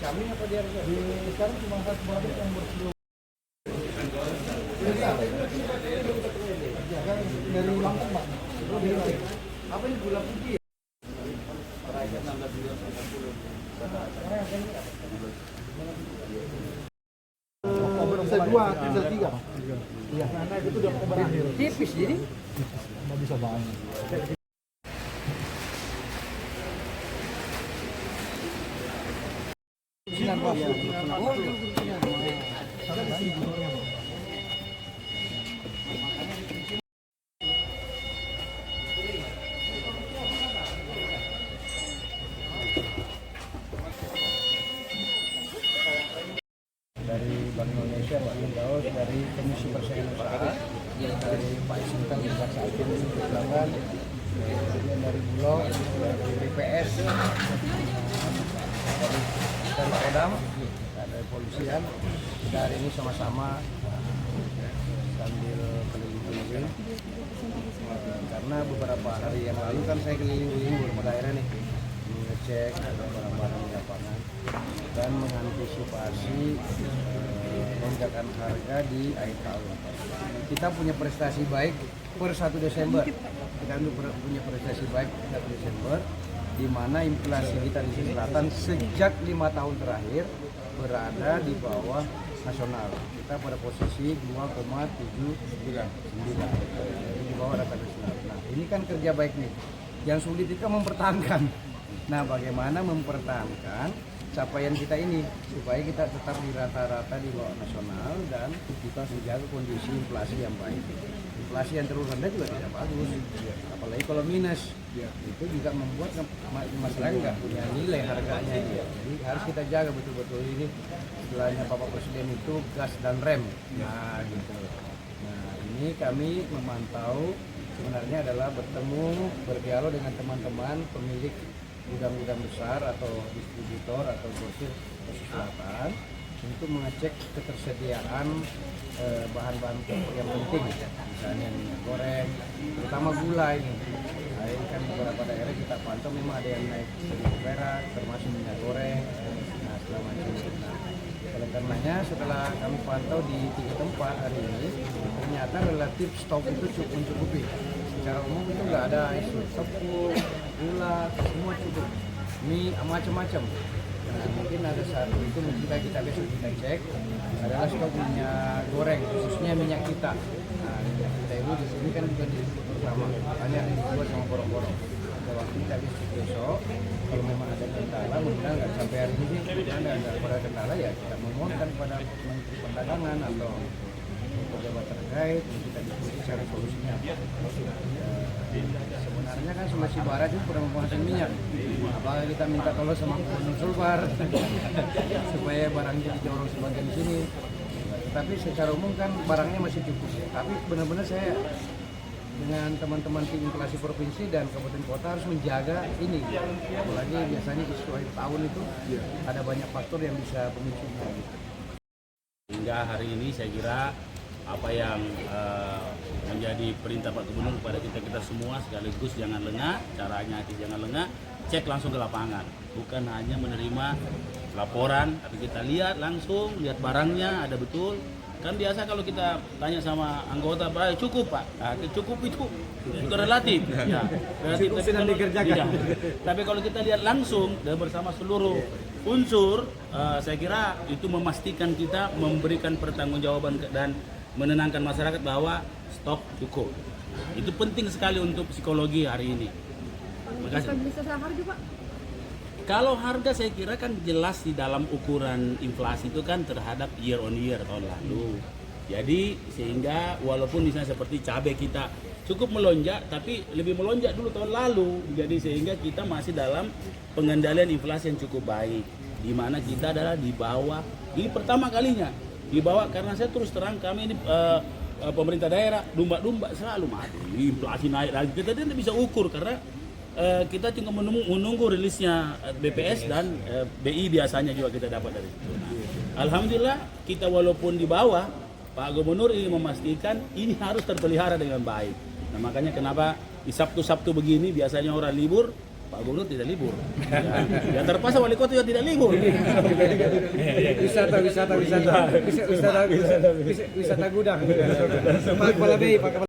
Kami apa dia di sekarang cuma satu pabrik yang bersih. Dari Lampung, Pak. Apa ini gula putih? Oktober bisa 2, bisa 3. Iya, karena itu udah Oktober akhir. Tipis jadi. Nggak bisa banget. Dari Bank Indonesia, Pak Firdaus, dari Komisi Persaingan Usaha, dari Pak Sintan, Jaksa Agung, kemudian dari Bulog, dari BPS, dari Kodam, dari Polisian. Kita hari ini sama-sama sambil keliling-keliling karena beberapa hari yang lalu kan saya keliling-keliling beberapa daerah nih mengecek barang-barang di lapangan dan mengantisipasi lonjakan harga di akhir tahun. Kita punya prestasi baik per 1 Desember. Kita punya prestasi baik per 1 Desember di mana inflasi kita di selatan sejak 5 tahun terakhir berada di bawah nasional. Kita pada posisi 2,79, di bawah rata nasional. Nah, ini kan kerja baik nih. Yang sulit itu mempertahankan. Nah, bagaimana mempertahankan capaian kita ini supaya kita tetap di rata-rata di bawah nasional dan kita menjaga kondisi inflasi yang baik. Inflasi yang terlalu rendah juga tidak bagus, apalagi kalau minus. Itu juga membuat masalahnya nggak punya nilai harganya. Jadi harus kita jaga betul-betul ini. Istilahnya Bapak Presiden itu gas dan rem. Nah, gitu. Nah, ini kami memantau sebenarnya adalah bertemu, berdialog dengan teman-teman pemilik gudang-gudang besar atau distributor atau grosir Sulawesi Selatan untuk mengecek ketersediaan bahan-bahan pokok yang penting, misalnya minyak goreng, terutama gula ini. Nah, ini kan beberapa daerah kita pantau memang ada yang naik seribu perak, termasuk minyak goreng, nah segala macam. Nah, oleh karenanya setelah kami pantau di 3 tempat hari ini, ternyata relatif stok itu cukup mencukupi. Secara umum itu nggak ada isu tepung, gula, semua cukup, mie macam-macam. Nah, mungkin ada satu itu mungkin kita besok kita cek adalah stok minyak goreng, khususnya minyak kita. Nah, minyak kita itu di sini kan juga disebut pertama, makanya dibuat sama borong-borong. Waktu kita besok, kalau memang ada kendala, mudah-mudahan nggak sampai hari ini, ada kendala ya kita memohonkan kepada Menteri Perdagangan atau pejabat terkait untuk kita diskusi cari solusinya. Sebenarnya kan Sulawesi Barat itu kurang menghasilkan minyak. Apakah kita minta tolong sama Gubernur Sulbar supaya barang itu didorong sebagian sini. Tapi secara umum kan barangnya masih cukup. Tapi benar-benar saya dengan teman-teman tim inflasi provinsi dan kabupaten kota harus menjaga ini. Apalagi biasanya di akhir tahun itu ada banyak faktor yang bisa pemicu. Hingga hari ini saya kira apa yang menjadi perintah Pak Gubernur kepada kita semua sekaligus jangan lengah, caranya jangan lengah, cek langsung ke lapangan, bukan hanya menerima laporan, tapi kita lihat langsung, lihat barangnya ada betul, Kan biasa kalau kita tanya sama anggota, "Pak, cukup Pak." Nah, cukup itu relatif. Ya, relatif. Cukup Tapi sedang kalau- dikerjakan. iya. Tapi kalau kita lihat langsung dan bersama seluruh unsur, saya kira itu memastikan kita memberikan pertanggungjawaban dan menenangkan masyarakat bahwa stok cukup. Itu penting sekali untuk psikologi hari ini. Terima kasih. Stabilitas harga Pak? Kalau harga saya kira kan jelas di dalam ukuran inflasi itu kan terhadap year on year tahun lalu. Jadi sehingga walaupun misalnya seperti cabai kita cukup melonjak, tapi lebih melonjak dulu tahun lalu. Jadi sehingga kita masih dalam pengendalian inflasi yang cukup baik. Di mana kita adalah di bawah, ini pertama kalinya di bawah, karena saya terus terang kami ini pemerintah daerah domba-domba selalu mati. Inflasi naik lagi, kita tidak bisa ukur karena kita cuma menunggu rilisnya BPS dan BI biasanya juga kita dapat dari situ. Nah, alhamdulillah kita walaupun di bawah, Pak Gubernur ini memastikan ini harus terpelihara dengan baik. Nah makanya kenapa di Sabtu-Sabtu begini biasanya orang libur, Pak Gubernur tidak libur. Ya terpaksa wali kota juga tidak libur. Wisata gudang. Pak Kepala BI, Pak Kepala